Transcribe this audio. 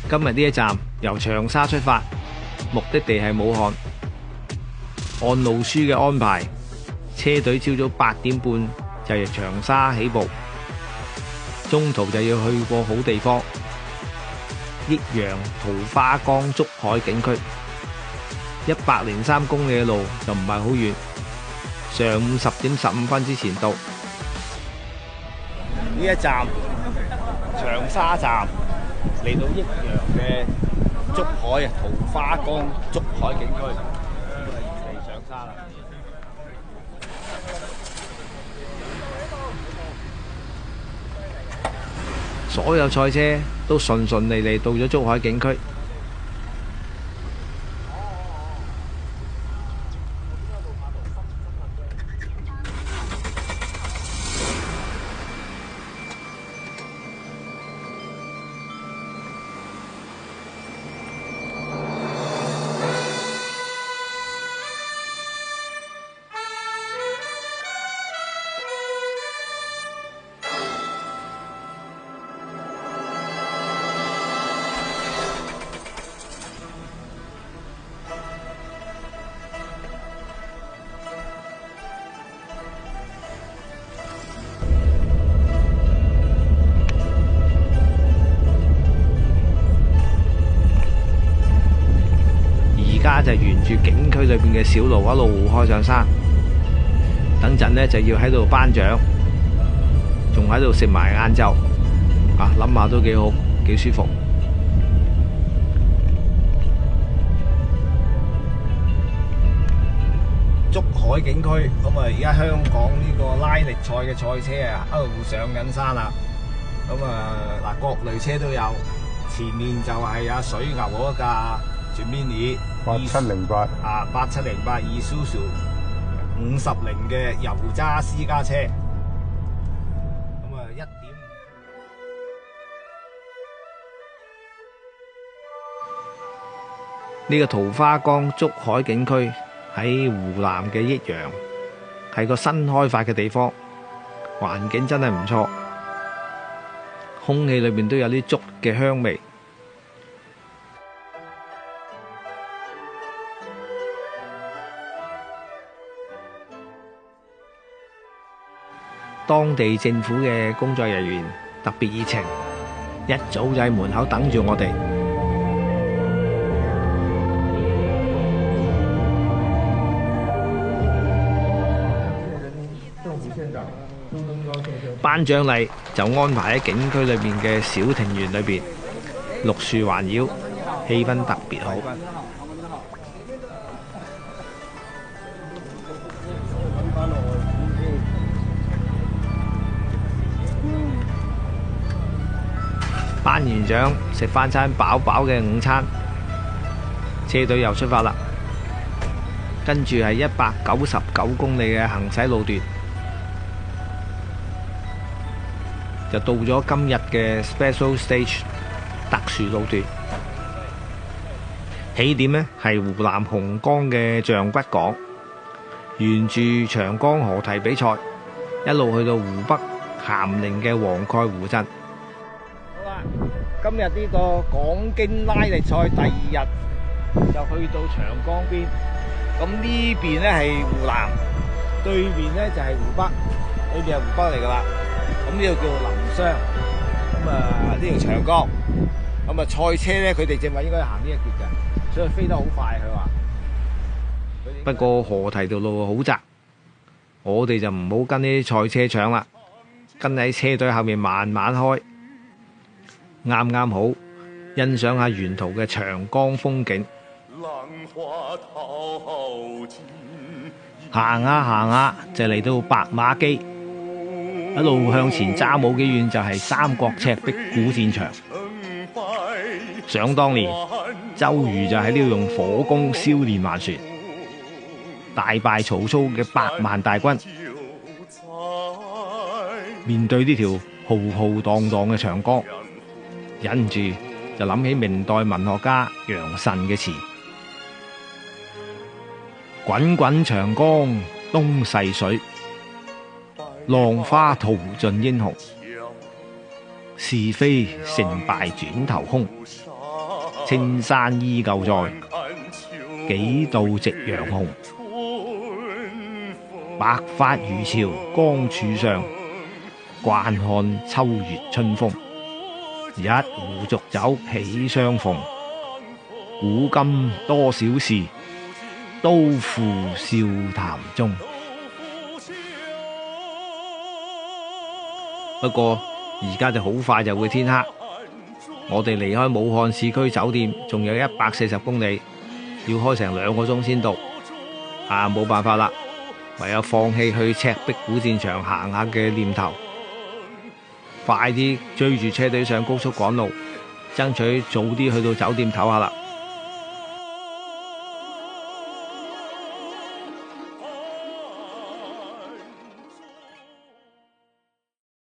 今日呢一站由長沙出發，目的地係武漢。按路書嘅安排，車隊朝早8點半就由長沙起步，中途就要去過好地方——益陽桃花江竹海景區，103公里嘅路就唔係好遠。上午10點15分之前到。呢一站長沙站嚟到益陽嘅竹海桃花江竹海景區，嚟上沙啦。所有賽車都順順利利到咗竹海景區。而家就沿住景區裏邊嘅小路一路開上山，等陣呢就要喺度頒獎，仲喺度食埋晏晝，諗下都幾好，幾舒服。竹海景區咁啊，而家香港呢個拉力賽嘅賽車啊，一路上緊山啦。咁各類車都有，前面就係阿水牛嗰架Gemini 87088708 Isuzu 510嘅油渣私家車，咁1點。呢個桃花江竹海景區喺湖南嘅益陽，係個新開發嘅地方，環境真係唔錯，空氣裏面都有啲竹嘅香味。當地政府嘅工作人員特別熱情，一早就喺門口等住我哋。頒獎禮就安排喺景區裏面嘅小庭園裏邊，綠樹環繞，氣氛特別好。頒完獎，食返餐飽飽嘅午餐，車隊又出發啦。跟住係199公里嘅行駛路段，就到咗今日嘅 Special Stage 特殊路段。起點呢係湖南洪江嘅象骨港，沿住長江河堤比賽，一路去到湖北咸寧嘅黃蓋湖鎮。今日呢個港京拉力賽第2日就去到長江邊，咁呢邊呢係湖南，對面呢就係湖北，呢邊係湖北嚟噶啦。咁呢度叫做臨湘，咁呢條長江，咁賽車呢佢哋正話應該行呢一橛嘅，所以飛得好快佢話。不過河堤條路好窄，我哋就唔好跟呢啲賽車搶啦，跟喺車隊後面慢慢開。啱啱好欣賞下沿途嘅長江風景。行下行下就嚟到白馬基，一路向前揸冇幾遠就係三國赤壁古戰場。想當年周瑜就喺呢度用火攻燒連環船，大敗曹操嘅8萬大軍。面對呢條浩浩蕩蕩嘅長江，忍唔住就諗起明代文學家楊慎嘅詞：滾滾長江東逝水，浪花淘盡英雄。是非成敗轉頭空。青山依舊在，幾度夕陽紅。白髮漁樵江柱上，慣看秋月春風。一壺濁酒喜相逢，古今多少事，都付笑談中。不過而家就好快就會天黑，我哋離開武漢市區酒店仲有140公里，要開成2個鐘先到。冇辦法啦，唯有放棄去赤壁古戰場行下嘅念頭，快啲追住車隊上高速趕路，爭取早啲去到酒店唞下啦。